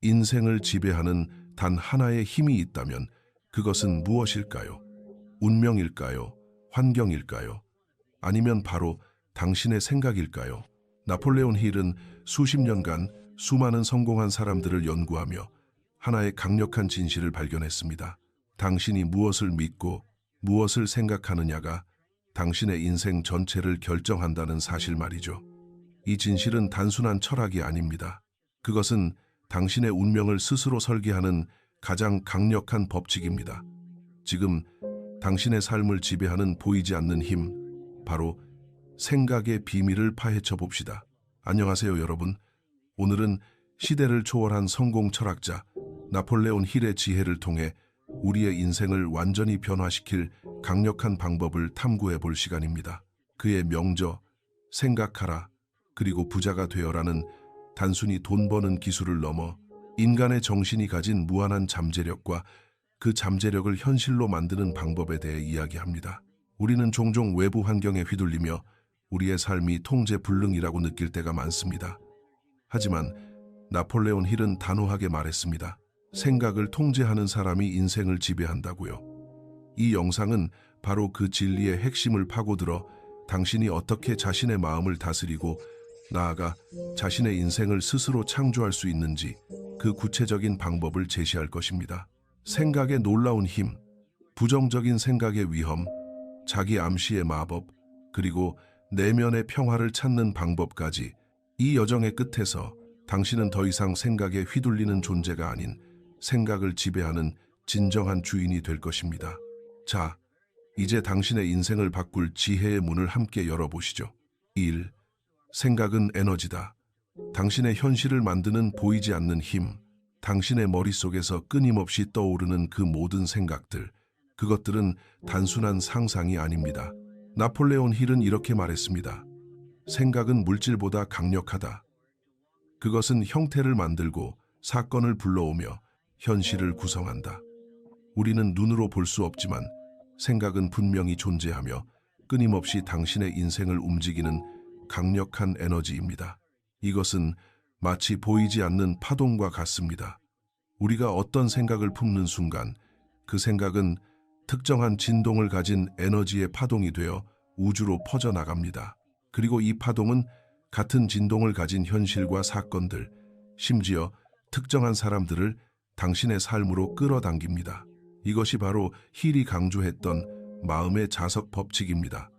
인생을 지배하는 단 하나의 힘이 있다면 그것은 무엇일까요? 운명일까요? 환경일까요? 아니면 바로 당신의 생각일까요? 나폴레온 힐은 수십 년간 수많은 성공한 사람들을 연구하며 하나의 강력한 진실을 발견했습니다. 당신이 무엇을 믿고 무엇을 생각하느냐가 당신의 인생 전체를 결정한다는 사실 말이죠. 이 진실은 단순한 철학이 아닙니다. 그것은 당신의 운명을 스스로 설계하는 가장 강력한 법칙입니다. 지금 당신의 삶을 지배하는 보이지 않는 힘, 바로 생각의 비밀을 파헤쳐 봅시다. 안녕하세요, 여러분. 오늘은 시대를 초월한 성공 철학자 나폴레온 힐의 지혜를 통해 우리의 인생을 완전히 변화시킬 강력한 방법을 탐구해 볼 시간입니다. 그의 명저, 생각하라, 그리고 부자가 되어라는 단순히 돈 버는 기술을 넘어 인간의 정신이 가진 무한한 잠재력과 그 잠재력을 현실로 만드는 방법에 대해 이야기합니다. 우리는 종종 외부 환경에 휘둘리며 우리의 삶이 통제불능이라고 느낄 때가 많습니다. 하지만 나폴레온 힐은 단호하게 말했습니다. 생각을 통제하는 사람이 인생을 지배한다고요. 이 영상은 바로 그 진리의 핵심을 파고들어 당신이 어떻게 자신의 마음을 다스리고 나아가 자신의 인생을 스스로 창조할 수 있는지 그 구체적인 방법을 제시할 것입니다. 생각의 놀라운 힘, 부정적인 생각의 위험, 자기 암시의 마법, 그리고 내면의 평화를 찾는 방법까지 이 여정의 끝에서 당신은 더 이상 생각에 휘둘리는 존재가 아닌 생각을 지배하는 진정한 주인이 될 것입니다. 자, 이제 당신의 인생을 바꿀 지혜의 문을 함께 열어보시죠. 1. 생각은 에너지다. 당신의 현실을 만드는 보이지 않는 힘, 당신의 머릿속에서 끊임없이 떠오르는 그 모든 생각들, 그것들은 단순한 상상이 아닙니다. 나폴레온 힐은 이렇게 말했습니다. 생각은 물질보다 강력하다. 그것은 형태를 만들고 사건을 불러오며 현실을 구성한다. 우리는 눈으로 볼 수 없지만 생각은 분명히 존재하며 끊임없이 당신의 인생을 움직이는 강력한 에너지입니다. 이것은 마치 보이지 않는 파동과 같습니다. 우리가 어떤 생각을 품는 순간 그 생각은 특정한 진동을 가진 에너지의 파동이 되어 우주로 퍼져나갑니다. 그리고 이 파동은 같은 진동을 가진 현실과 사건들, 심지어 특정한 사람들을 당신의 삶으로 끌어당깁니다. 이것이 바로 힐이 강조했던 마음의 자석 법칙입니다.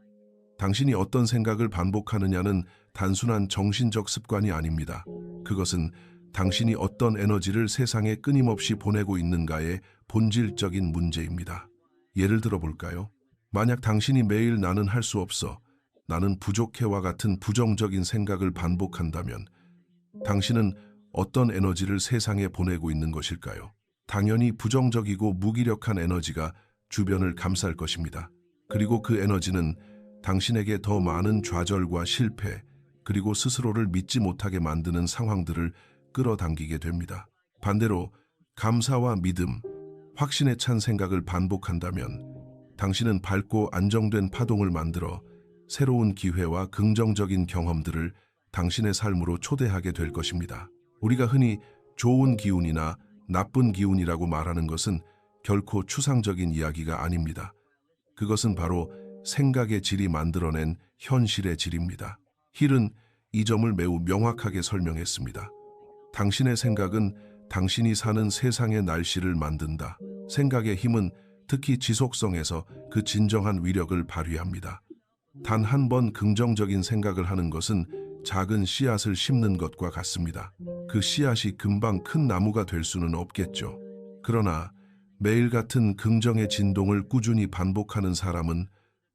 당신이 어떤 생각을 반복하느냐는 단순한 정신적 습관이 아닙니다. 그것은 당신이 어떤 에너지를 세상에 끊임없이 보내고 있는가의 본질적인 문제입니다. 예를 들어 볼까요? 만약 당신이 매일 나는 할 수 없어, 나는 부족해와 같은 부정적인 생각을 반복한다면 당신은 어떤 에너지를 세상에 보내고 있는 것일까요? 당연히 부정적이고 무기력한 에너지가 주변을 감쌀 것입니다. 그리고 그 에너지는 당신에게 더 많은 좌절과 실패, 그리고 스스로를 믿지 못하게 만드는 상황들을 끌어당기게 됩니다. 반대로 감사와 믿음, 확신에 찬 생각을 반복한다면 당신은 밝고 안정된 파동을 만들어 새로운 기회와 긍정적인 경험들을 당신의 삶으로 초대하게 될 것입니다. 우리가 흔히 좋은 기운이나 나쁜 기운이라고 말하는 것은 결코 추상적인 이야기가 아닙니다. 그것은 바로 생각의 질이 만들어낸 현실의 질입니다. 힐은 이 점을 매우 명확하게 설명했습니다. 당신의 생각은 당신이 사는 세상의 날씨를 만든다. 생각의 힘은 특히 지속성에서 그 진정한 위력을 발휘합니다. 단 한 번 긍정적인 생각을 하는 것은 작은 씨앗을 심는 것과 같습니다. 그 씨앗이 금방 큰 나무가 될 수는 없겠죠. 그러나 매일 같은 긍정의 진동을 꾸준히 반복하는 사람은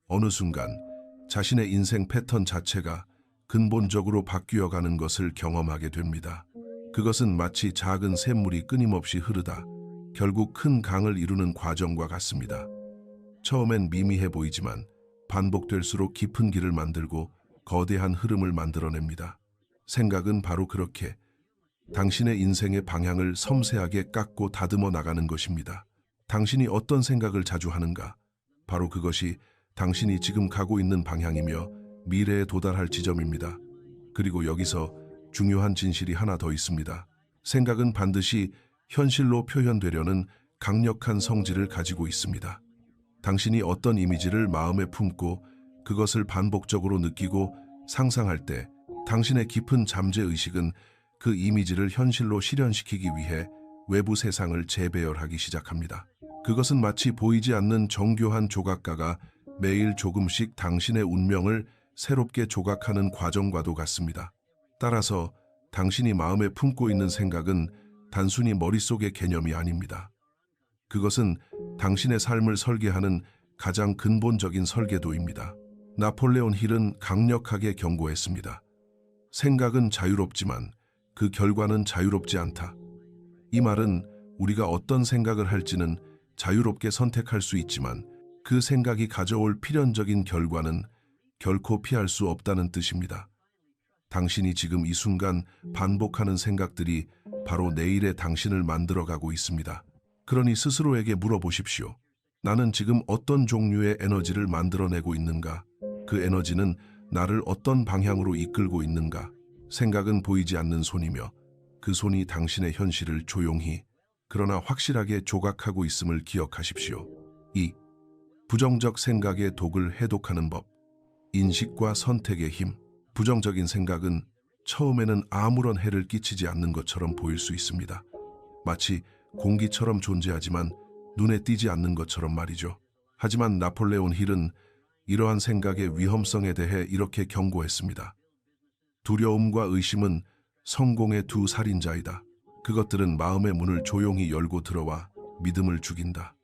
어느 순간 자신의 인생 패턴 자체가 근본적으로 바뀌어가는 것을 경험하게 됩니다. 그것은 마치 작은 샘물이 끊임없이 흐르다 결국 큰 강을 이루는 과정과 같습니다. 처음엔 미미해 보이지만 반복될수록 깊은 길을 만들고 거대한 흐름을 만들어냅니다. 생각은 바로 그렇게 당신의 인생의 방향을 섬세하게 깎고 다듬어 나가는 것입니다. 당신이 어떤 생각을 자주 하는가? 바로 그것이 당신이 지금 가고 있는 방향이며 미래에 도달할 지점입니다. 그리고 여기서 중요한 진실이 하나 더 있습니다. 생각은 반드시 현실로 표현되려는 강력한 성질을 가지고 있습니다. 당신이 어떤 이미지를 마음에 품고 그것을 반복적으로 느끼고 상상할 때 당신의 깊은 잠재의식은 그 이미지를 현실로 실현시키기 위해 외부 세상을 재배열하기 시작합니다. 그것은 마치 보이지 않는 정교한 조각가가 매일 조금씩 당신의 운명을 새롭게 조각하는 과정과도 같습니다. 따라서 당신이 마음에 품고 있는 생각은 단순히 머릿속의 개념이 아닙니다. 그것은 당신의 삶을 설계하는 가장 근본적인 설계도입니다. 나폴레온 힐은 강력하게 경고했습니다. 생각은 자유롭지만 그 결과는 자유롭지 않다. 이 말은 우리가 어떤 생각을 할지는 자유롭게 선택할 수 있지만 그 생각이 가져올 필연적인 결과는 결코 피할 수 없다는 뜻입니다. 당신이 지금 이 순간 반복하는 생각들이 바로 내일의 당신을 만들어가고 있습니다. 그러니 스스로에게 물어보십시오. 나는 지금 어떤 종류의 에너지를 만들어내고 있는가? 그 에너지는 나를 어떤 방향으로 이끌고 있는가? 생각은 보이지 않는 손이며 그 손이 당신의 현실을 조용히 그러나 확실하게 조각하고 있음을 기억하십시오. 2. 부정적 생각의 독을 해독하는 법. 인식과 선택의 힘. 부정적인 생각은 처음에는 아무런 해를 끼치지 않는 것처럼 보일 수 있습니다. 마치 공기처럼 존재하지만 눈에 띄지 않는 것처럼 말이죠. 하지만 나폴레온 힐은 이러한 생각의 위험성에 대해 이렇게 경고했습니다. 두려움과 의심은 성공의 두 살인자이다. 그것들은 마음의 문을 조용히 열고 들어와 믿음을 죽인다.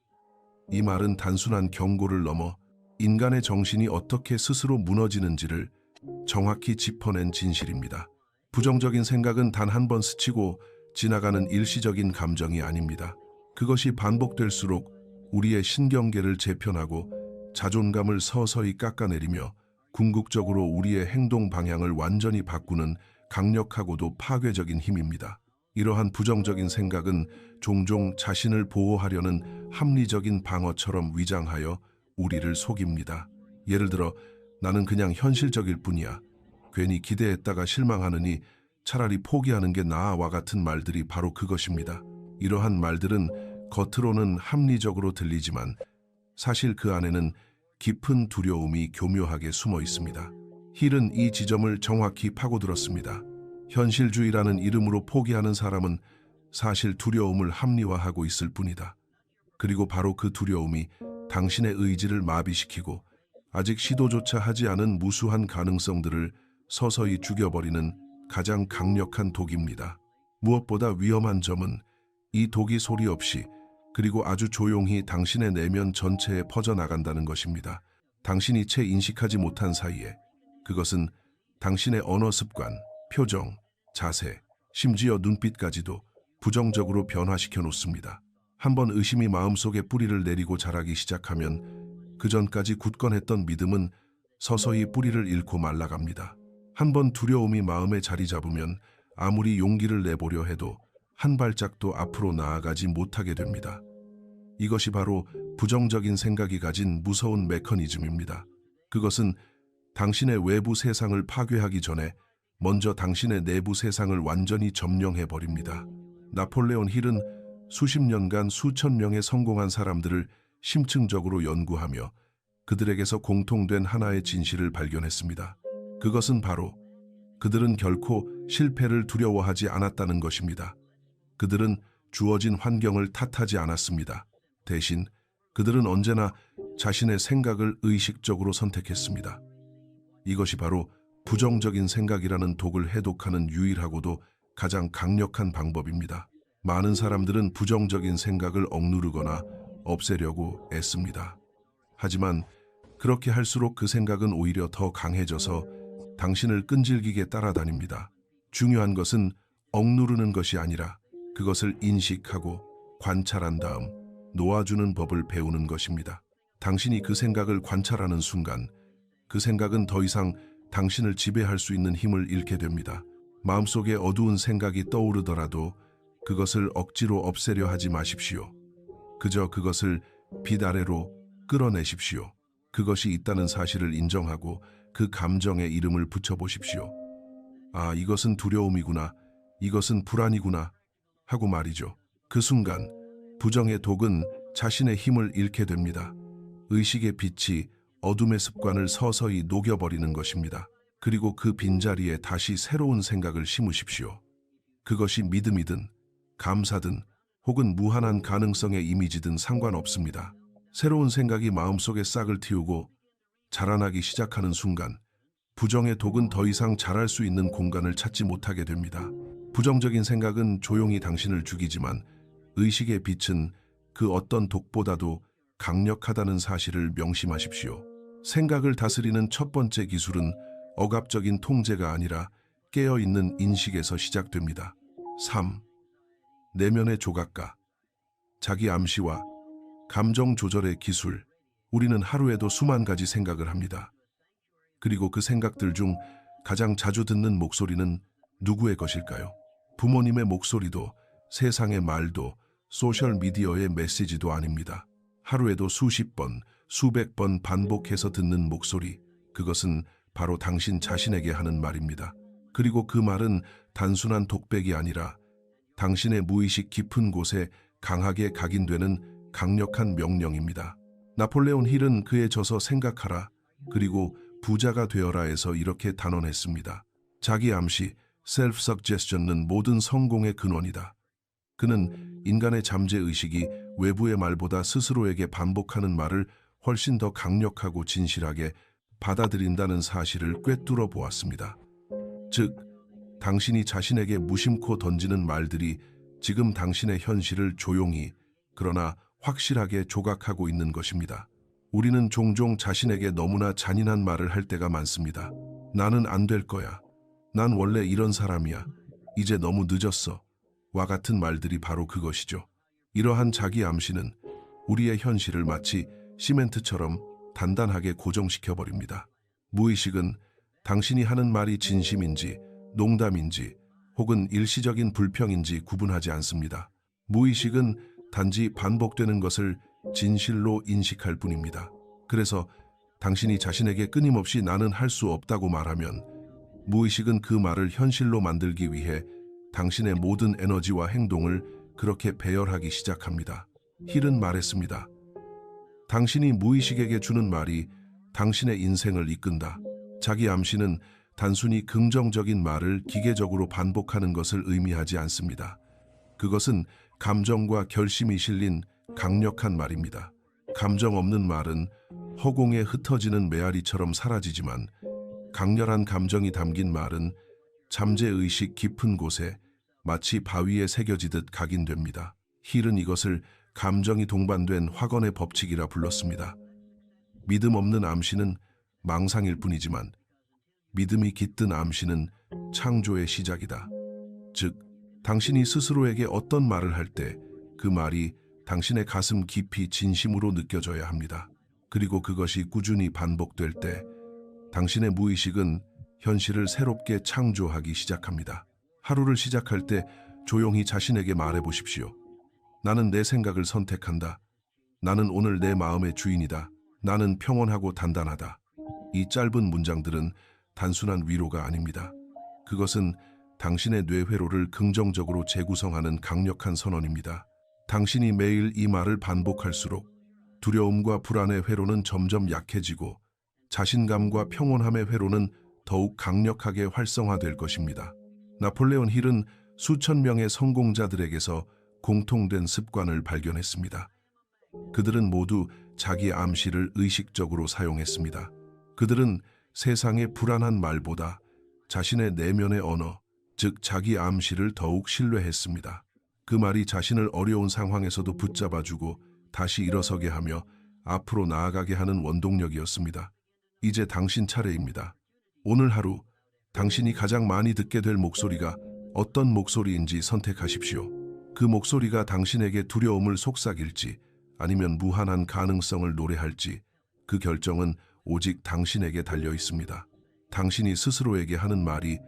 이 말은 단순한 경고를 넘어 인간의 정신이 어떻게 스스로 무너지는지를 정확히 짚어낸 진실입니다. 부정적인 생각은 단 한 번 스치고 지나가는 일시적인 감정이 아닙니다. 그것이 반복될수록 우리의 신경계를 재편하고 자존감을 서서히 깎아내리며 궁극적으로 우리의 행동 방향을 완전히 바꾸는 강력하고도 파괴적인 힘입니다. 이러한 부정적인 생각은 종종 자신을 보호하려는 합리적인 방어처럼 위장하여 우리를 속입니다. 예를 들어 나는 그냥 현실적일 뿐이야. 괜히 기대했다가 실망하느니 차라리 포기하는 게 나아와 같은 말들이 바로 그것입니다. 이러한 말들은 겉으로는 합리적으로 들리지만 사실 그 안에는 깊은 두려움이 교묘하게 숨어 있습니다. 힐은 이 지점을 정확히 파고들었습니다. 현실주의라는 이름으로 포기하는 사람은 사실 두려움을 합리화하고 있을 뿐이다. 그리고 바로 그 두려움이 당신의 의지를 마비시키고 아직 시도조차 하지 않은 무수한 가능성들을 서서히 죽여버리는 가장 강력한 독입니다. 무엇보다 위험한 점은 이 독이 소리 없이 그리고 아주 조용히 당신의 내면 전체에 퍼져나간다는 것입니다. 당신이 채 인식하지 못한 사이에 그것은 당신의 언어 습관, 표정, 자세, 심지어 눈빛까지도 부정적으로 변화시켜 놓습니다. 한번 의심이 마음속에 뿌리를 내리고 자라기 시작하면 그 전까지 굳건했던 믿음은 서서히 뿌리를 잃고 말라갑니다. 한번 두려움이 마음에 자리 잡으면 아무리 용기를 내보려 해도 한 발짝도 앞으로 나아가지 못하게 됩니다. 이것이 바로 부정적인 생각이 가진 무서운 메커니즘입니다. 그것은 당신의 외부 세상을 파괴하기 전에 먼저 당신의 내부 세상을 완전히 점령해버립니다. 나폴레온 힐은 수십 년간 수천 명의 성공한 사람들을 심층적으로 연구하며 그들에게서 공통된 하나의 진실을 발견했습니다. 그것은 바로 그들은 결코 실패를 두려워하지 않았다는 것입니다. 그들은 주어진 환경을 탓하지 않았습니다. 대신 그들은 언제나 자신의 생각을 의식적으로 선택했습니다. 이것이 바로 부정적인 생각이라는 독을 해독하는 유일하고도 가장 강력한 방법입니다. 많은 사람들은 부정적인 생각을 억누르거나 없애려고 애씁니다. 하지만 그렇게 할수록 그 생각은 오히려 더 강해져서 당신을 끈질기게 따라다닙니다. 중요한 것은 억누르는 것이 아니라 그것을 인식하고 관찰한 다음 놓아주는 법을 배우는 것입니다. 당신이 그 생각을 관찰하는 순간 그 생각은 더 이상 당신을 지배할 수 있는 힘을 잃게 됩니다. 마음속에 어두운 생각이 떠오르더라도 그것을 억지로 없애려 하지 마십시오. 그저 그것을 빛 아래로 끌어내십시오. 그것이 있다는 사실을 인정하고 그 감정에 이름을 붙여보십시오. 아, 이것은 두려움이구나. 이것은 불안이구나. 하고 말이죠. 그 순간 부정의 독은 자신의 힘을 잃게 됩니다. 의식의 빛이 어둠의 습관을 서서히 녹여버리는 것입니다. 그리고 그 빈자리에 다시 새로운 생각을 심으십시오. 그것이 믿음이든 감사든 혹은 무한한 가능성의 이미지든 상관없습니다. 새로운 생각이 마음속에 싹을 틔우고 자라나기 시작하는 순간 부정의 독은 더 이상 자랄 수 있는 공간을 찾지 못하게 됩니다. 부정적인 생각은 조용히 당신을 죽이지만 의식의 빛은 그 어떤 독보다도 강력하다는 사실을 명심하십시오. 생각을 다스리는 첫 번째 기술은 억압적인 통제가 아니라 깨어있는 인식에서 시작됩니다. 3. 내면의 조각가. 자기 암시와 감정 조절의 기술. 우리는 하루에도 수만 가지 생각을 합니다. 그리고 그 생각들 중 가장 자주 듣는 목소리는 누구의 것일까요? 부모님의 목소리도, 세상의 말도, 소셜미디어의 메시지도 아닙니다. 하루에도 수십 번, 수백 번 반복해서 듣는 목소리, 그것은 바로 당신 자신에게 하는 말입니다. 그리고 그 말은 단순한 독백이 아니라 당신의 무의식 깊은 곳에 강하게 각인되는 강력한 명령입니다. 나폴레온 힐은 그의 저서 생각하라, 그리고 부자가 되어라에서 이렇게 단언했습니다. 자기 암시, 셀프 서제스션은 모든 성공의 근원이다. 그는 인간의 잠재의식이 외부의 말보다 스스로에게 반복하는 말을 훨씬 더 강력하고 진실하게 받아들인다는 사실을 꿰뚫어 보았습니다. 즉, 당신이 자신에게 무심코 던지는 말들이 지금 당신의 현실을 조용히, 그러나 확실하게 조각하고 있는 것입니다. 우리는 종종 자신에게 너무나 잔인한 말을 할 때가 많습니다. 나는 안 될 거야. 난 원래 이런 사람이야. 이제 너무 늦었어. 와 같은 말들이 바로 그것이죠. 이러한 자기 암시는 우리의 현실을 마치 시멘트처럼 단단하게 고정시켜버립니다. 무의식은 당신이 하는 말이 진심인지 농담인지 혹은 일시적인 불평인지 구분하지 않습니다. 무의식은 단지 반복되는 것을 진실로 인식할 뿐입니다. 그래서 당신이 자신에게 끊임없이 나는 할 수 없다고 말하면 무의식은 그 말을 현실로 만들기 위해 당신의 모든 에너지와 행동을 그렇게 배열하기 시작합니다. 힐은 말했습니다. 당신이 무의식에게 주는 말이 당신의 인생을 이끈다. 자기 암시는 단순히 긍정적인 말을 기계적으로 반복하는 것을 의미하지 않습니다. 그것은 감정과 결심이 실린 강력한 말입니다. 감정 없는 말은 허공에 흩어지는 메아리처럼 사라지지만 강렬한 감정이 담긴 말은 잠재의식 깊은 곳에 마치 바위에 새겨지듯 각인됩니다. 힐은 이것을 감정이 동반된 확언의 법칙이라 불렀습니다. 믿음 없는 암시는 망상일 뿐이지만 믿음이 깃든 암시는 창조의 시작이다. 즉, 당신이 스스로에게 어떤 말을 할 때 그 말이 당신의 가슴 깊이 진심으로 느껴져야 합니다. 그리고 그것이 꾸준히 반복될 때 당신의 무의식은 현실을 새롭게 창조하기 시작합니다. 하루를 시작할 때 조용히 자신에게 말해보십시오. 나는 내 생각을 선택한다. 나는 오늘 내 마음의 주인이다. 나는 평온하고 단단하다. 이 짧은 문장들은 단순한 위로가 아닙니다. 그것은 당신의 뇌회로를 긍정적으로 재구성하는 강력한 선언입니다. 당신이 매일 이 말을 반복할수록 두려움과 불안의 회로는 점점 약해지고 자신감과 평온함의 회로는 더욱 강력하게 활성화될 것입니다. 나폴레온 힐은 수천 명의 성공자들에게서 공통된 습관을 발견했습니다. 그들은 모두 자기 암시를 의식적으로 사용했습니다. 그들은 세상의 불안한 말보다 자신의 내면의 언어, 즉 자기 암시를 더욱 신뢰했습니다. 그 말이 자신을 어려운 상황에서도 붙잡아주고 다시 일어서게 하며 앞으로 나아가게 하는 원동력이었습니다. 이제 당신 차례입니다. 오늘 하루 당신이 가장 많이 듣게 될 목소리가 어떤 목소리인지 선택하십시오. 그 목소리가 당신에게 두려움을 속삭일지 아니면 무한한 가능성을 노래할지 그 결정은 오직 당신에게 달려 있습니다. 당신이 스스로에게 하는 말이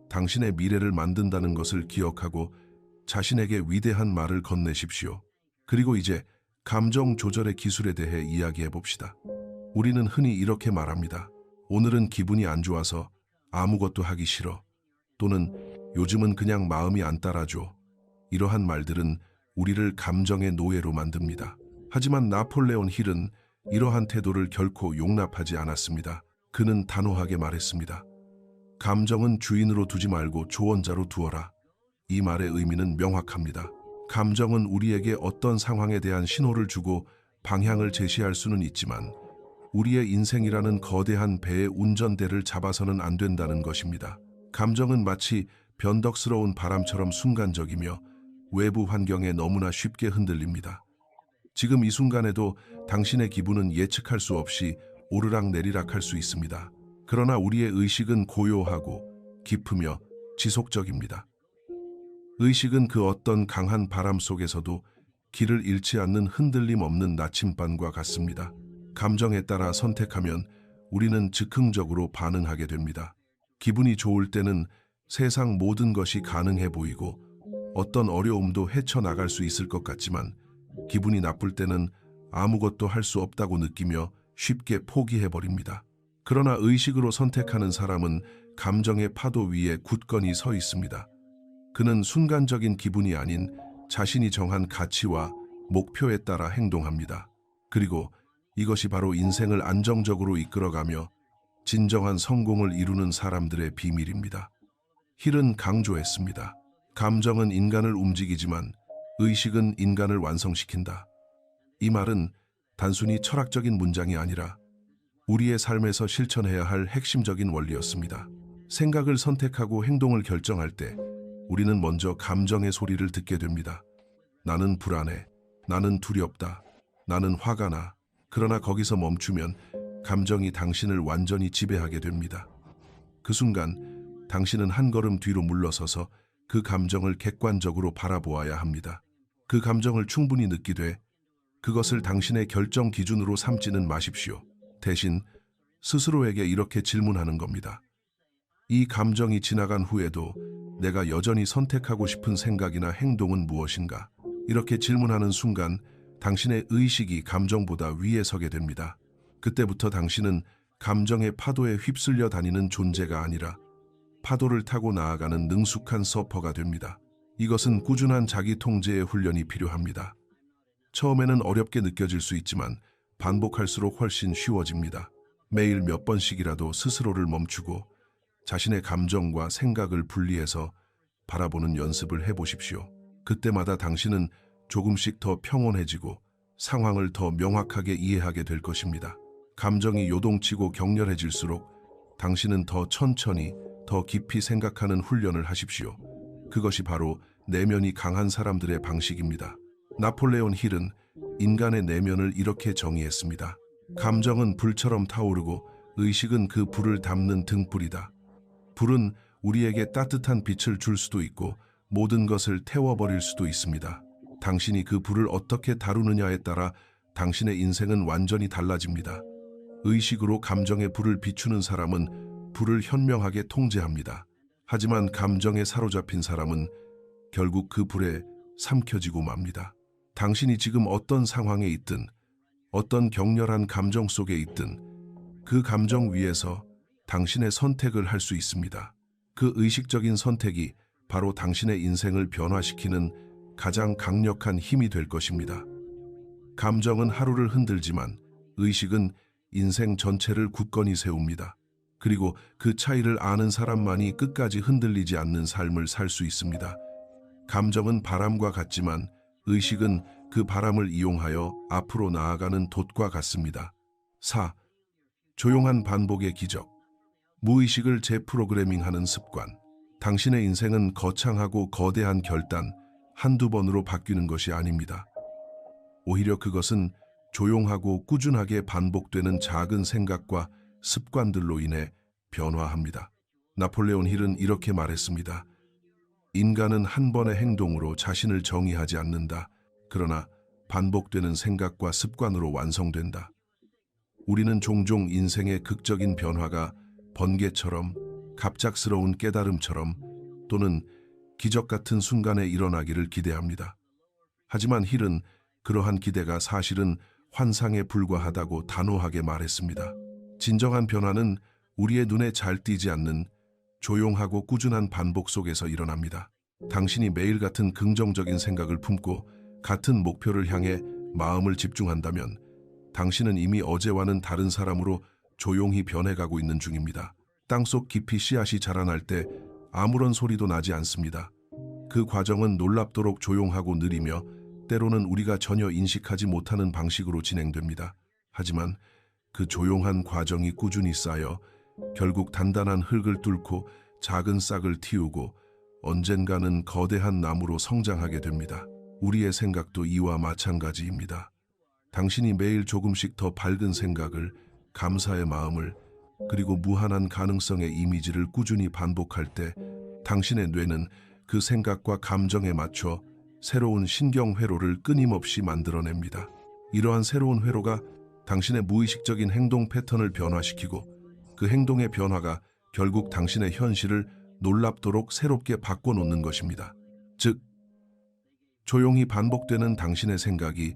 당신의 미래를 만든다는 것을 기억하고 자신에게 위대한 말을 건네십시오. 그리고 이제 감정 조절의 기술에 대해 이야기해 봅시다. 우리는 흔히 이렇게 말합니다. 오늘은 기분이 안 좋아서 아무것도 하기 싫어. 또는 요즘은 그냥 마음이 안 따라줘. 이러한 말들은 우리를 감정의 노예로 만듭니다. 하지만 나폴레온 힐은 이러한 태도를 결코 용납하지 않았습니다. 그는 단호하게 말했습니다. 감정은 주인으로 두지 말고 조언자로 두어라. 이 말의 의미는 명확합니다. 감정은 우리에게 어떤 상황에 대한 신호를 주고 방향을 제시할 수는 있지만 우리의 인생이라는 거대한 배의 운전대를 잡아서는 안 된다는 것입니다. 감정은 마치 변덕스러운 바람처럼 순간적이며 외부 환경에 너무나 쉽게 흔들립니다. 지금 이 순간에도 당신의 기분은 예측할 수 없이 오르락내리락할 수 있습니다. 그러나 우리의 의식은 고요하고 깊으며 지속적입니다. 의식은 그 어떤 강한 바람 속에서도 길을 잃지 않는 흔들림 없는 나침반과 같습니다. 감정에 따라 선택하면 우리는 즉흥적으로 반응하게 됩니다. 기분이 좋을 때는 세상 모든 것이 가능해 보이고 어떤 어려움도 헤쳐나갈 수 있을 것 같지만 기분이 나쁠 때는 아무것도 할 수 없다고 느끼며 쉽게 포기해버립니다. 그러나 의식으로 선택하는 사람은 감정의 파도 위에 굳건히 서 있습니다. 그는 순간적인 기분이 아닌 자신이 정한 가치와 목표에 따라 행동합니다. 그리고 이것이 바로 인생을 안정적으로 이끌어가며 진정한 성공을 이루는 사람들의 비밀입니다. 힐은 강조했습니다. 감정은 인간을 움직이지만 의식은 인간을 완성시킨다. 이 말은 단순히 철학적인 문장이 아니라 우리의 삶에서 실천해야 할 핵심적인 원리였습니다. 생각을 선택하고 행동을 결정할 때 우리는 먼저 감정의 소리를 듣게 됩니다. 나는 불안해. 나는 두렵다. 나는 화가 나. 그러나 거기서 멈추면 감정이 당신을 완전히 지배하게 됩니다. 그 순간 당신은 한 걸음 뒤로 물러서서 그 감정을 객관적으로 바라보아야 합니다. 그 감정을 충분히 느끼되 그것을 당신의 결정 기준으로 삼지는 마십시오. 대신 스스로에게 이렇게 질문하는 겁니다. 이 감정이 지나간 후에도 내가 여전히 선택하고 싶은 생각이나 행동은 무엇인가? 이렇게 질문하는 순간 당신의 의식이 감정보다 위에 서게 됩니다. 그때부터 당신은 감정의 파도에 휩쓸려 다니는 존재가 아니라 파도를 타고 나아가는 능숙한 서퍼가 됩니다. 이것은 꾸준한 자기 통제의 훈련이 필요합니다. 처음에는 어렵게 느껴질 수 있지만 반복할수록 훨씬 쉬워집니다. 매일 몇 번씩이라도 스스로를 멈추고 자신의 감정과 생각을 분리해서 바라보는 연습을 해보십시오. 그때마다 당신은 조금씩 더 평온해지고 상황을 더 명확하게 이해하게 될 것입니다. 감정이 요동치고 격렬해질수록 당신은 더 천천히, 더 깊이 생각하는 훈련을 하십시오. 그것이 바로 내면이 강한 사람들의 방식입니다. 나폴레온 힐은 인간의 내면을 이렇게 정의했습니다. 감정은 불처럼 타오르고 의식은 그 불을 담는 등불이다. 불은 우리에게 따뜻한 빛을 줄 수도 있고 모든 것을 태워버릴 수도 있습니다. 당신이 그 불을 어떻게 다루느냐에 따라 당신의 인생은 완전히 달라집니다. 의식으로 감정의 불을 비추는 사람은 불을 현명하게 통제합니다. 하지만 감정에 사로잡힌 사람은 결국 그 불에 삼켜지고 맙니다. 당신이 지금 어떤 상황에 있든 어떤 격렬한 감정 속에 있든 그 감정 위에서 당신의 선택을 할 수 있습니다. 그 의식적인 선택이 바로 당신의 인생을 변화시키는 가장 강력한 힘이 될 것입니다. 감정은 하루를 흔들지만 의식은 인생 전체를 굳건히 세웁니다. 그리고 그 차이를 아는 사람만이 끝까지 흔들리지 않는 삶을 살 수 있습니다. 감정은 바람과 같지만 의식은 그 바람을 이용하여 앞으로 나아가는 돛과 같습니다. 4. 조용한 반복의 기적. 무의식을 재프로그래밍하는 습관. 당신의 인생은 거창하고 거대한 결단 한두 번으로 바뀌는 것이 아닙니다. 오히려 그것은 조용하고 꾸준하게 반복되는 작은 생각과 습관들로 인해 변화합니다. 나폴레온 힐은 이렇게 말했습니다. 인간은 한 번의 행동으로 자신을 정의하지 않는다. 그러나 반복되는 생각과 습관으로 완성된다. 우리는 종종 인생의 극적인 변화가 번개처럼, 갑작스러운 깨달음처럼 또는 기적 같은 순간에 일어나기를 기대합니다. 하지만 힐은 그러한 기대가 사실은 환상에 불과하다고 단호하게 말했습니다. 진정한 변화는 우리의 눈에 잘 띄지 않는 조용하고 꾸준한 반복 속에서 일어납니다. 당신이 매일 같은 긍정적인 생각을 품고 같은 목표를 향해 마음을 집중한다면 당신은 이미 어제와는 다른 사람으로 조용히 변해가고 있는 중입니다. 땅속 깊이 씨앗이 자라날 때 아무런 소리도 나지 않습니다. 그 과정은 놀랍도록 조용하고 느리며 때로는 우리가 전혀 인식하지 못하는 방식으로 진행됩니다. 하지만 그 조용한 과정이 꾸준히 쌓여 결국 단단한 흙을 뚫고 작은 싹을 틔우고 언젠가는 거대한 나무로 성장하게 됩니다. 우리의 생각도 이와 마찬가지입니다. 당신이 매일 조금씩 더 밝은 생각을, 감사의 마음을, 그리고 무한한 가능성의 이미지를 꾸준히 반복할 때 당신의 뇌는 그 생각과 감정에 맞춰 새로운 신경 회로를 끊임없이 만들어냅니다. 이러한 새로운 회로가 당신의 무의식적인 행동 패턴을 변화시키고 그 행동의 변화가 결국 당신의 현실을 놀랍도록 새롭게 바꿔놓는 것입니다. 즉, 조용히 반복되는 당신의 생각이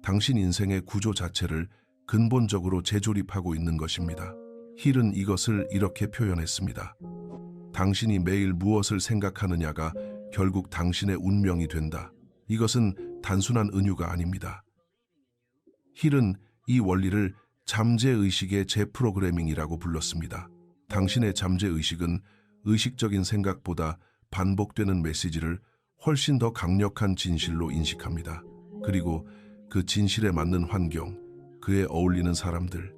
당신 인생의 구조 자체를 근본적으로 재조립하고 있는 것입니다. 힐은 이것을 이렇게 표현했습니다. 당신이 매일 무엇을 생각하느냐가 결국 당신의 운명이 된다. 이것은 단순한 은유가 아닙니다. 힐은 이 원리를 잠재의식의 재프로그래밍이라고 불렀습니다. 당신의 잠재의식은 의식적인 생각보다 반복되는 메시지를 훨씬 더 강력한 진실로 인식합니다. 그리고 그 진실에 맞는 환경, 그에 어울리는 사람들,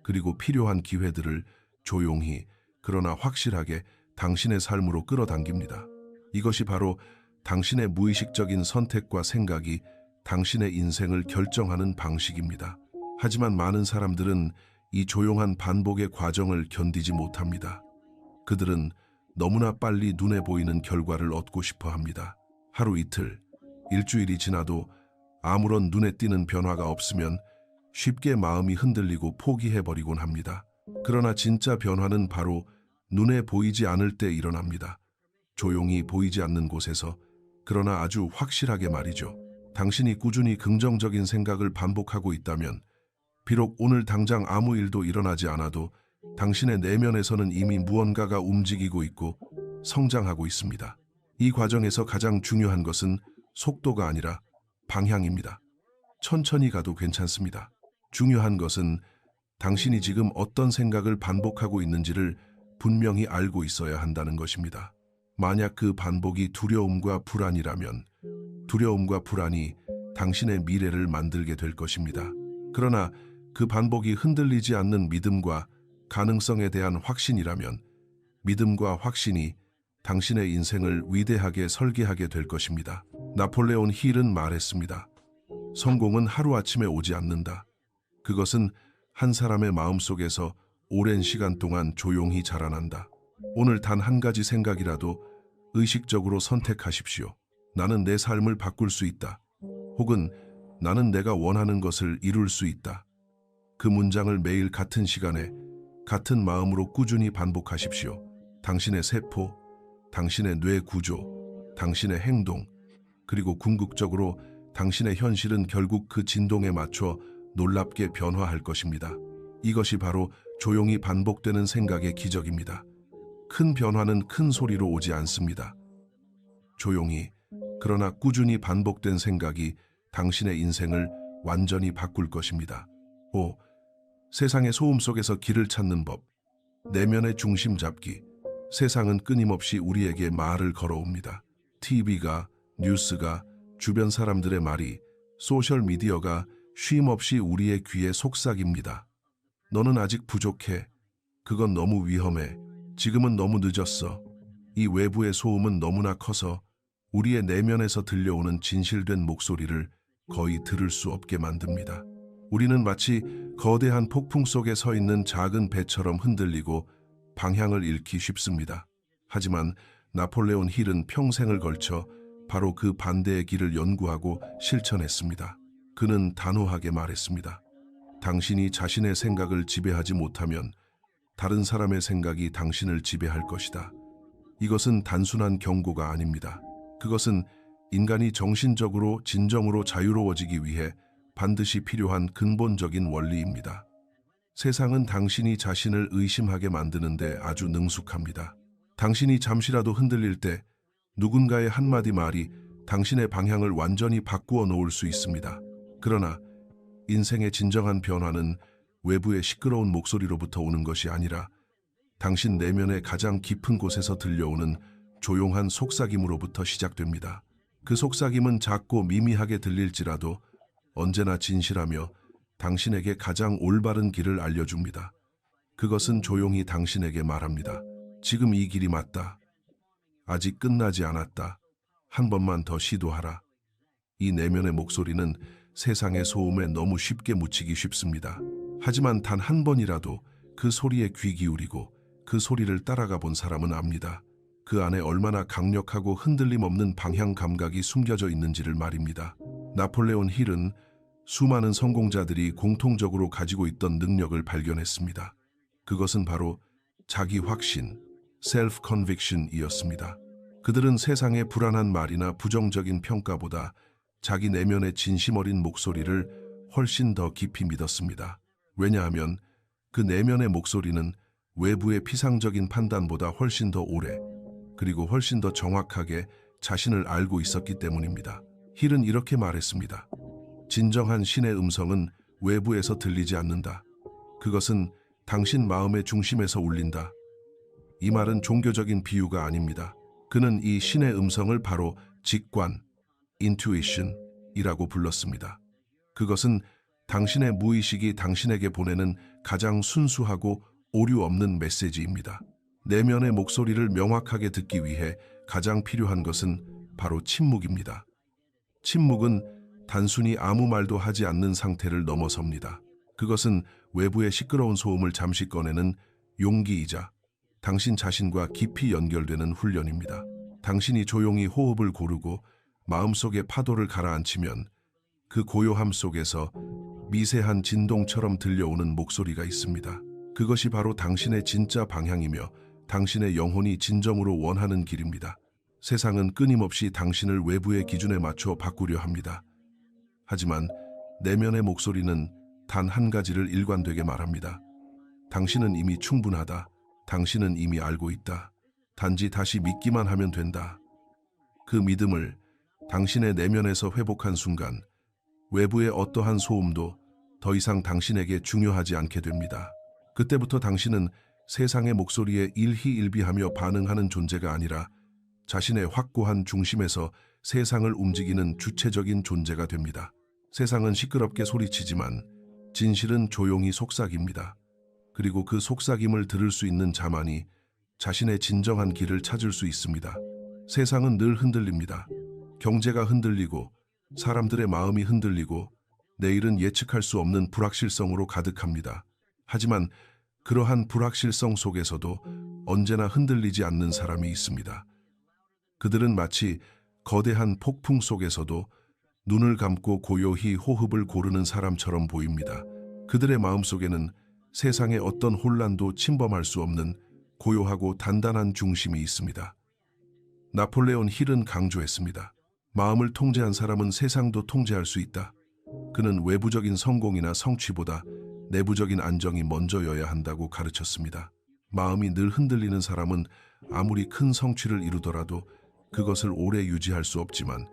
그리고 필요한 기회들을 조용히 그러나 확실하게 당신의 삶으로 끌어당깁니다. 이것이 바로 당신의 무의식적인 선택과 생각이 당신의 인생을 결정하는 방식입니다. 하지만 많은 사람들은 이 조용한 반복의 과정을 견디지 못합니다. 그들은 너무나 빨리 눈에 보이는 결과를 얻고 싶어 합니다. 하루 이틀, 일주일이 지나도 아무런 눈에 띄는 변화가 없으면 쉽게 마음이 흔들리고 포기해버리곤 합니다. 그러나 진짜 변화는 바로 눈에 보이지 않을 때 일어납니다. 조용히 보이지 않는 곳에서, 그러나 아주 확실하게 말이죠. 당신이 꾸준히 긍정적인 생각을 반복하고 있다면 비록 오늘 당장 아무 일도 일어나지 않아도 당신의 내면에서는 이미 무언가가 움직이고 있고 성장하고 있습니다. 이 과정에서 가장 중요한 것은 속도가 아니라 방향입니다. 천천히 가도 괜찮습니다. 중요한 것은 당신이 지금 어떤 생각을 반복하고 있는지를 분명히 알고 있어야 한다는 것입니다. 만약 그 반복이 두려움과 불안이라면 두려움과 불안이 당신의 미래를 만들게 될 것입니다. 그러나 그 반복이 흔들리지 않는 믿음과 가능성에 대한 확신이라면 믿음과 확신이 당신의 인생을 위대하게 설계하게 될 것입니다. 나폴레온 힐은 말했습니다. 성공은 하루아침에 오지 않는다. 그것은 한 사람의 마음속에서 오랜 시간 동안 조용히 자라난다. 오늘 단 한 가지 생각이라도 의식적으로 선택하십시오. 나는 내 삶을 바꿀 수 있다. 혹은 나는 내가 원하는 것을 이룰 수 있다. 그 문장을 매일 같은 시간에 같은 마음으로 꾸준히 반복하십시오. 당신의 세포, 당신의 뇌 구조, 당신의 행동, 그리고 궁극적으로 당신의 현실은 결국 그 진동에 맞춰 놀랍게 변화할 것입니다. 이것이 바로 조용히 반복되는 생각의 기적입니다. 큰 변화는 큰 소리로 오지 않습니다. 조용히, 그러나 꾸준히 반복된 생각이 당신의 인생을 완전히 바꿀 것입니다. 5. 세상의 소음 속에서 길을 찾는 법. 내면의 중심 잡기. 세상은 끊임없이 우리에게 말을 걸어옵니다. TV가, 뉴스가, 주변 사람들의 말이, 소셜미디어가 쉼없이 우리의 귀에 속삭입니다. 너는 아직 부족해. 그건 너무 위험해. 지금은 너무 늦었어. 이 외부의 소음은 너무나 커서 우리의 내면에서 들려오는 진실된 목소리를 거의 들을 수 없게 만듭니다. 우리는 마치 거대한 폭풍 속에 서 있는 작은 배처럼 흔들리고 방향을 잃기 쉽습니다. 하지만 나폴레온 힐은 평생을 걸쳐 바로 그 반대의 길을 연구하고 실천했습니다. 그는 단호하게 말했습니다. 당신이 자신의 생각을 지배하지 못하면 다른 사람의 생각이 당신을 지배할 것이다. 이것은 단순한 경고가 아닙니다. 그것은 인간이 정신적으로 진정으로 자유로워지기 위해 반드시 필요한 근본적인 원리입니다. 세상은 당신이 자신을 의심하게 만드는데 아주 능숙합니다. 당신이 잠시라도 흔들릴 때 누군가의 한마디 말이 당신의 방향을 완전히 바꾸어 놓을 수 있습니다. 그러나 인생의 진정한 변화는 외부의 시끄러운 목소리로부터 오는 것이 아니라 당신 내면의 가장 깊은 곳에서 들려오는 조용한 속삭임으로부터 시작됩니다. 그 속삭임은 작고 미미하게 들릴지라도 언제나 진실하며 당신에게 가장 올바른 길을 알려줍니다. 그것은 조용히 당신에게 말합니다. 지금 이 길이 맞다. 아직 끝나지 않았다. 한 번만 더 시도하라. 이 내면의 목소리는 세상의 소음에 너무 쉽게 묻히기 쉽습니다. 하지만 단 한 번이라도 그 소리에 귀 기울이고 그 소리를 따라가 본 사람은 압니다. 그 안에 얼마나 강력하고 흔들림 없는 방향 감각이 숨겨져 있는지를 말입니다. 나폴레온 힐은 수많은 성공자들이 공통적으로 가지고 있던 능력을 발견했습니다. 그것은 바로 자기 확신, 셀프 컨빅션이었습니다. 그들은 세상의 불안한 말이나 부정적인 평가보다 자기 내면의 진심 어린 목소리를 훨씬 더 깊이 믿었습니다. 왜냐하면 그 내면의 목소리는 외부의 피상적인 판단보다 훨씬 더 오래 그리고 훨씬 더 정확하게 자신을 알고 있었기 때문입니다. 힐은 이렇게 말했습니다. 진정한 신의 음성은 외부에서 들리지 않는다. 그것은 당신 마음의 중심에서 울린다. 이 말은 종교적인 비유가 아닙니다. 그는 이 신의 음성을 바로 직관, intuition이라고 불렀습니다. 그것은 당신의 무의식이 당신에게 보내는 가장 순수하고 오류 없는 메시지입니다. 내면의 목소리를 명확하게 듣기 위해 가장 필요한 것은 바로 침묵입니다. 침묵은 단순히 아무 말도 하지 않는 상태를 넘어섭니다. 그것은 외부의 시끄러운 소음을 잠시 꺼내는 용기이자 당신 자신과 깊이 연결되는 훈련입니다. 당신이 조용히 호흡을 고르고 마음속의 파도를 가라앉히면 그 고요함 속에서 미세한 진동처럼 들려오는 목소리가 있습니다. 그것이 바로 당신의 진짜 방향이며 당신의 영혼이 진정으로 원하는 길입니다. 세상은 끊임없이 당신을 외부의 기준에 맞춰 바꾸려 합니다. 하지만 내면의 목소리는 단 한 가지를 일관되게 말합니다. 당신은 이미 충분하다. 당신은 이미 알고 있다. 단지 다시 믿기만 하면 된다. 그 믿음을 당신의 내면에서 회복한 순간 외부의 어떠한 소음도 더 이상 당신에게 중요하지 않게 됩니다. 그때부터 당신은 세상의 목소리에 일희일비하며 반응하는 존재가 아니라 자신의 확고한 중심에서 세상을 움직이는 주체적인 존재가 됩니다. 세상은 시끄럽게 소리치지만 진실은 조용히 속삭입니다. 그리고 그 속삭임을 들을 수 있는 자만이 자신의 진정한 길을 찾을 수 있습니다. 세상은 늘 흔들립니다. 경제가 흔들리고 사람들의 마음이 흔들리고 내일은 예측할 수 없는 불확실성으로 가득합니다. 하지만 그러한 불확실성 속에서도 언제나 흔들리지 않는 사람이 있습니다. 그들은 마치 거대한 폭풍 속에서도 눈을 감고 고요히 호흡을 고르는 사람처럼 보입니다. 그들의 마음속에는 세상의 어떤 혼란도 침범할 수 없는 고요하고 단단한 중심이 있습니다. 나폴레온 힐은 강조했습니다. 마음을 통제한 사람은 세상도 통제할 수 있다. 그는 외부적인 성공이나 성취보다 내부적인 안정이 먼저여야 한다고 가르쳤습니다. 마음이 늘 흔들리는 사람은 아무리 큰 성취를 이루더라도 그것을 오래 유지할 수 없지만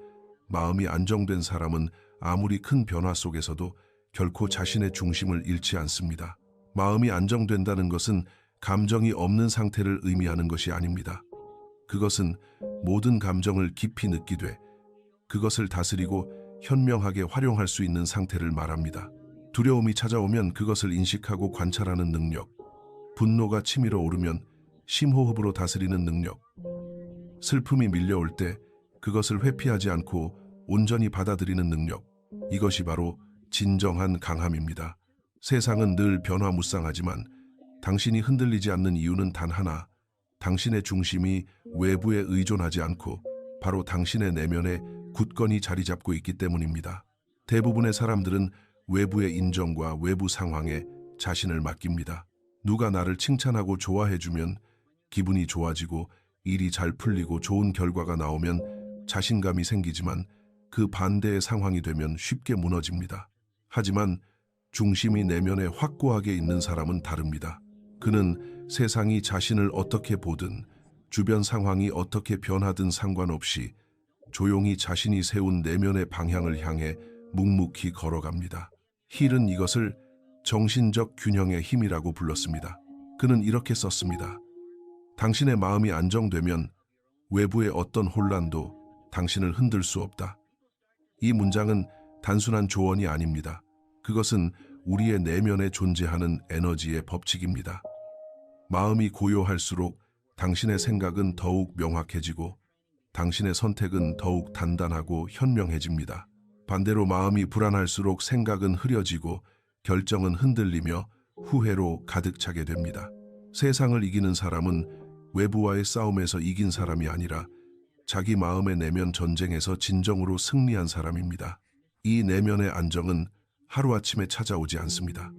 마음이 안정된 사람은 아무리 큰 변화 속에서도 결코 자신의 중심을 잃지 않습니다. 마음이 안정된다는 것은 감정이 없는 상태를 의미하는 것이 아닙니다. 그것은 모든 감정을 깊이 느끼되 그것을 다스리고 현명하게 활용할 수 있는 상태를 말합니다. 두려움이 찾아오면 그것을 인식하고 관찰하는 능력, 분노가 치밀어 오르면 심호흡으로 다스리는 능력, 슬픔이 밀려올 때 그것을 회피하지 않고 온전히 받아들이는 능력, 이것이 바로 진정한 강함입니다. 세상은 늘 변화무쌍하지만 당신이 흔들리지 않는 이유는 단 하나, 당신의 중심이 외부에 의존하지 않고 바로 당신의 내면에 굳건히 자리 잡고 있기 때문입니다. 대부분의 사람들은 외부의 인정과 외부 상황에 자신을 맡깁니다. 누가 나를 칭찬하고 좋아해주면 기분이 좋아지고 일이 잘 풀리고 좋은 결과가 나오면 자신감이 생기지만 그 반대의 상황이 되면 쉽게 무너집니다. 하지만 중심이 내면에 확고하게 있는 사람은 다릅니다. 그는 세상이 자신을 어떻게 보든 주변 상황이 어떻게 변하든 상관없이 조용히 자신이 세운 내면의 방향을 향해 묵묵히 걸어갑니다. 힐은 이것을 정신적 균형의 힘이라고 불렀습니다. 그는 이렇게 썼습니다. 당신의 마음이 안정되면 외부의 어떤 혼란도 당신을 흔들 수 없다. 이 문장은 단순한 조언이 아닙니다. 그것은 우리의 내면에 존재하는 에너지의 법칙입니다. 마음이 고요할수록 당신의 생각은 더욱 명확해지고 당신의 선택은 더욱 단단하고 현명해집니다. 반대로 마음이 불안할수록 생각은 흐려지고 결정은 흔들리며 후회로 가득 차게 됩니다. 세상을 이기는 사람은 외부와의 싸움에서 이긴 사람이 아니라 자기 마음의 내면 전쟁에서 진정으로 승리한 사람입니다. 이 내면의 안정은 하루아침에 찾아오지 않습니다.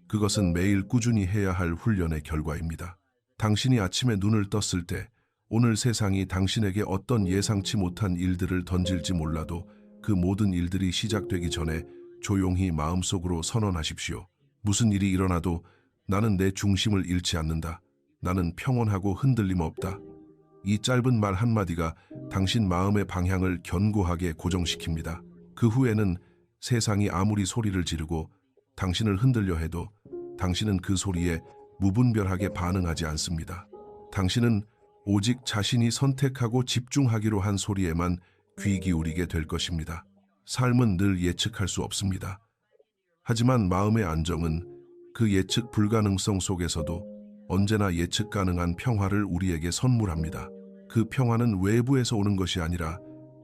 그것은 매일 꾸준히 해야 할 훈련의 결과입니다. 당신이 아침에 눈을 떴을 때 오늘 세상이 당신에게 어떤 예상치 못한 일들을 던질지 몰라도 그 모든 일들이 시작되기 전에 조용히 마음속으로 선언하십시오. 무슨 일이 일어나도 나는 내 중심을 잃지 않는다. 나는 평온하고 흔들림 없다. 이 짧은 말 한마디가 당신 마음의 방향을 견고하게 고정시킵니다. 그 후에는 세상이 아무리 소리를 지르고 당신을 흔들려 해도 당신은 그 소리에 무분별하게 반응하지 않습니다. 당신은 오직 자신이 선택하고 집중하기로 한 소리에만 귀 기울이게 될 것입니다. 삶은 늘 예측할 수 없습니다. 하지만 마음의 안정은 그 예측 불가능성 속에서도 언제나 예측 가능한 평화를 우리에게 선물합니다. 그 평화는 외부에서 오는 것이 아니라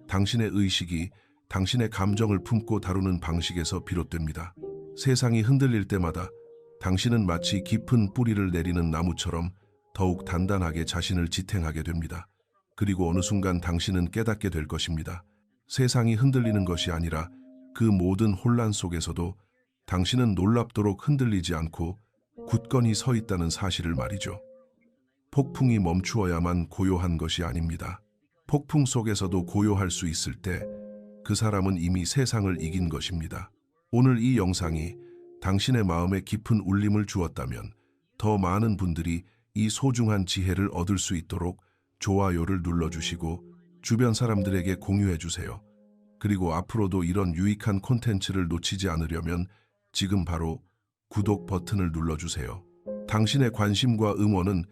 당신의 의식이 당신의 감정을 품고 다루는 방식에서 비롯됩니다. 세상이 흔들릴 때마다 당신은 마치 깊은 뿌리를 내리는 나무처럼 더욱 단단하게 자신을 지탱하게 됩니다. 그리고 어느 순간 당신은 깨닫게 될 것입니다. 세상이 흔들리는 것이 아니라 그 모든 혼란 속에서도 당신은 놀랍도록 흔들리지 않고 굳건히 서 있다는 사실을 말이죠. 폭풍이 멈추어야만 고요한 것이 아닙니다. 폭풍 속에서도 고요할 수 있을 때 그 사람은 이미 세상을 이긴 것입니다. 오늘 이 영상이 당신의 마음에 깊은 울림을 주었다면 더 많은 분들이 이 소중한 지혜를 얻을 수 있도록 좋아요를 눌러주시고 주변 사람들에게 공유해주세요. 그리고 앞으로도 이런 유익한 콘텐츠를 놓치지 않으려면 지금 바로 구독 버튼을 눌러주세요. 당신의 관심과 응원은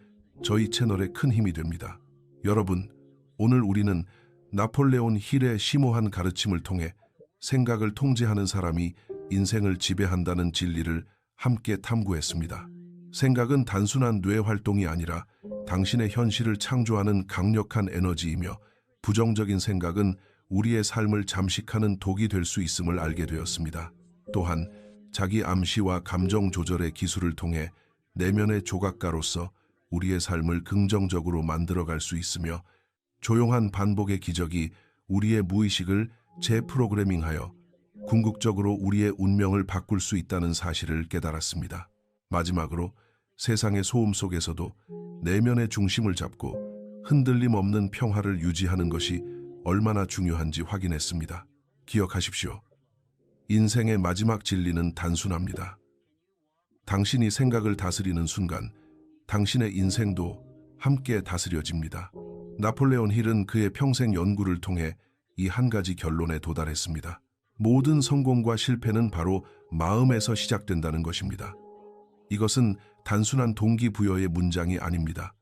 저희 채널에 큰 힘이 됩니다. 여러분, 오늘 우리는 나폴레온 힐의 심오한 가르침을 통해 생각을 통제하는 사람이 인생을 지배한다는 진리를 함께 탐구했습니다. 생각은 단순한 뇌 활동이 아니라 당신의 현실을 창조하는 강력한 에너지이며 부정적인 생각은 우리의 삶을 잠식하는 독이 될 수 있음을 알게 되었습니다. 또한 자기 암시와 감정 조절의 기술을 통해 내면의 조각가로서 우리의 삶을 긍정적으로 만들어갈 수 있으며 조용한 반복의 기적이 우리의 무의식을 재프로그래밍하여 궁극적으로 우리의 운명을 바꿀 수 있다는 사실을 깨달았습니다. 마지막으로 세상의 소음 속에서도 내면의 중심을 잡고 흔들림 없는 평화를 유지하는 것이 얼마나 중요한지 확인했습니다. 기억하십시오. 인생의 마지막 진리는 단순합니다. 당신이 생각을 다스리는 순간 당신의 인생도 함께 다스려집니다. 나폴레온 힐은 그의 평생 연구를 통해 이 한 가지 결론에 도달했습니다. 모든 성공과 실패는 바로 마음에서 시작된다는 것입니다. 이것은 단순한 동기부여의 문장이 아닙니다.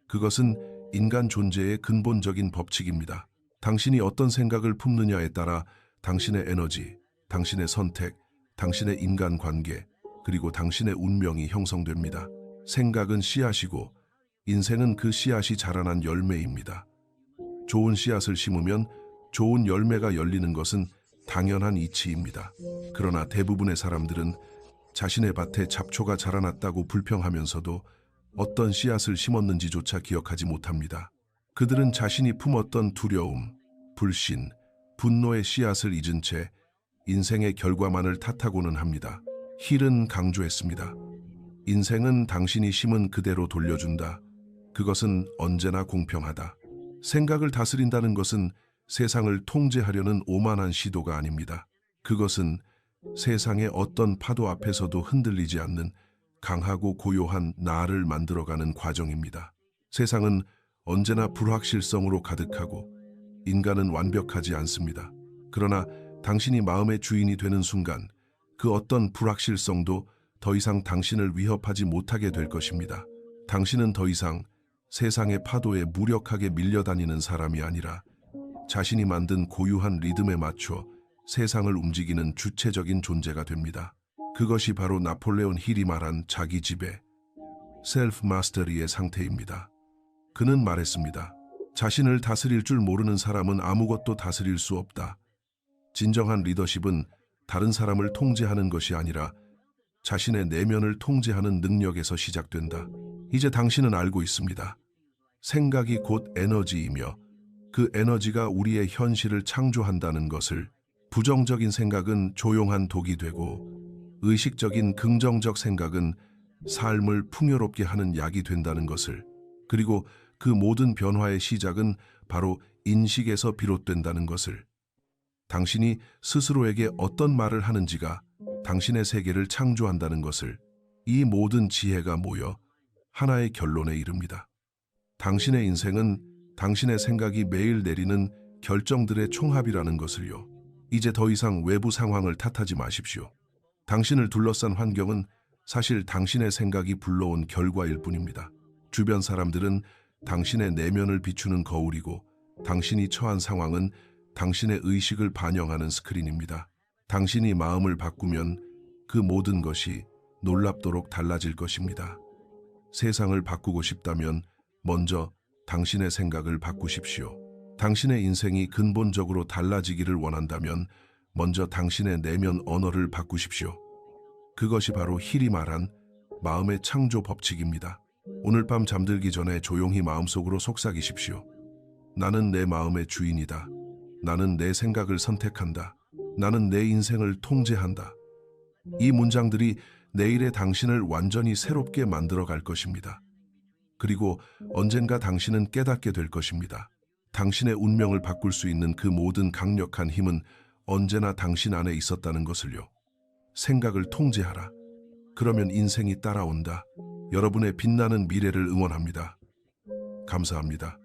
그것은 인간 존재의 근본적인 법칙입니다. 당신이 어떤 생각을 품느냐에 따라 당신의 에너지, 당신의 선택, 당신의 인간관계, 그리고 당신의 운명이 형성됩니다. 생각은 씨앗이고 인생은 그 씨앗이 자라난 열매입니다. 좋은 씨앗을 심으면 좋은 열매가 열리는 것은 당연한 이치입니다. 그러나 대부분의 사람들은 자신의 밭에 잡초가 자라났다고 불평하면서도 어떤 씨앗을 심었는지조차 기억하지 못합니다. 그들은 자신이 품었던 두려움, 불신, 분노의 씨앗을 잊은 채 인생의 결과만을 탓하고는 합니다. 힐은 강조했습니다. 인생은 당신이 심은 그대로 돌려준다. 그것은 언제나 공평하다. 생각을 다스린다는 것은 세상을 통제하려는 오만한 시도가 아닙니다. 그것은 세상의 어떤 파도 앞에서도 흔들리지 않는 강하고 고요한 나를 만들어가는 과정입니다. 세상은 언제나 불확실성으로 가득하고 인간은 완벽하지 않습니다. 그러나 당신이 마음의 주인이 되는 순간 그 어떤 불확실성도 더 이상 당신을 위협하지 못하게 될 것입니다. 당신은 더 이상 세상의 파도에 무력하게 밀려다니는 사람이 아니라 자신이 만든 고유한 리듬에 맞춰 세상을 움직이는 주체적인 존재가 됩니다. 그것이 바로 나폴레온 힐이 말한 자기 지배, 셀프 마스터리의 상태입니다. 그는 말했습니다. 자신을 다스릴 줄 모르는 사람은 아무것도 다스릴 수 없다. 진정한 리더십은 다른 사람을 통제하는 것이 아니라 자신의 내면을 통제하는 능력에서 시작된다. 이제 당신은 알고 있습니다. 생각이 곧 에너지이며 그 에너지가 우리의 현실을 창조한다는 것을. 부정적인 생각은 조용한 독이 되고 의식적인 긍정적 생각은 삶을 풍요롭게 하는 약이 된다는 것을. 그리고 그 모든 변화의 시작은 바로 인식에서 비롯된다는 것을. 당신이 스스로에게 어떤 말을 하는지가 당신의 세계를 창조한다는 것을. 이 모든 지혜가 모여 하나의 결론에 이릅니다. 당신의 인생은 당신의 생각이 매일 내리는 결정들의 총합이라는 것을요. 이제 더 이상 외부 상황을 탓하지 마십시오. 당신을 둘러싼 환경은 사실 당신의 생각이 불러온 결과일 뿐입니다. 주변 사람들은 당신의 내면을 비추는 거울이고 당신이 처한 상황은 당신의 의식을 반영하는 스크린입니다. 당신이 마음을 바꾸면 그 모든 것이 놀랍도록 달라질 것입니다. 세상을 바꾸고 싶다면 먼저 당신의 생각을 바꾸십시오. 당신의 인생이 근본적으로 달라지기를 원한다면 먼저 당신의 내면 언어를 바꾸십시오. 그것이 바로 힐이 말한 마음의 창조 법칙입니다. 오늘 밤 잠들기 전에 조용히 마음속으로 속삭이십시오. 나는 내 마음의 주인이다. 나는 내 생각을 선택한다. 나는 내 인생을 통제한다. 이 문장들이 내일의 당신을 완전히 새롭게 만들어 갈 것입니다. 그리고 언젠가 당신은 깨닫게 될 것입니다. 당신의 운명을 바꿀 수 있는 그 모든 강력한 힘은 언제나 당신 안에 있었다는 것을요. 생각을 통제하라. 그러면 인생이 따라온다. 여러분의 빛나는 미래를 응원합니다. 감사합니다.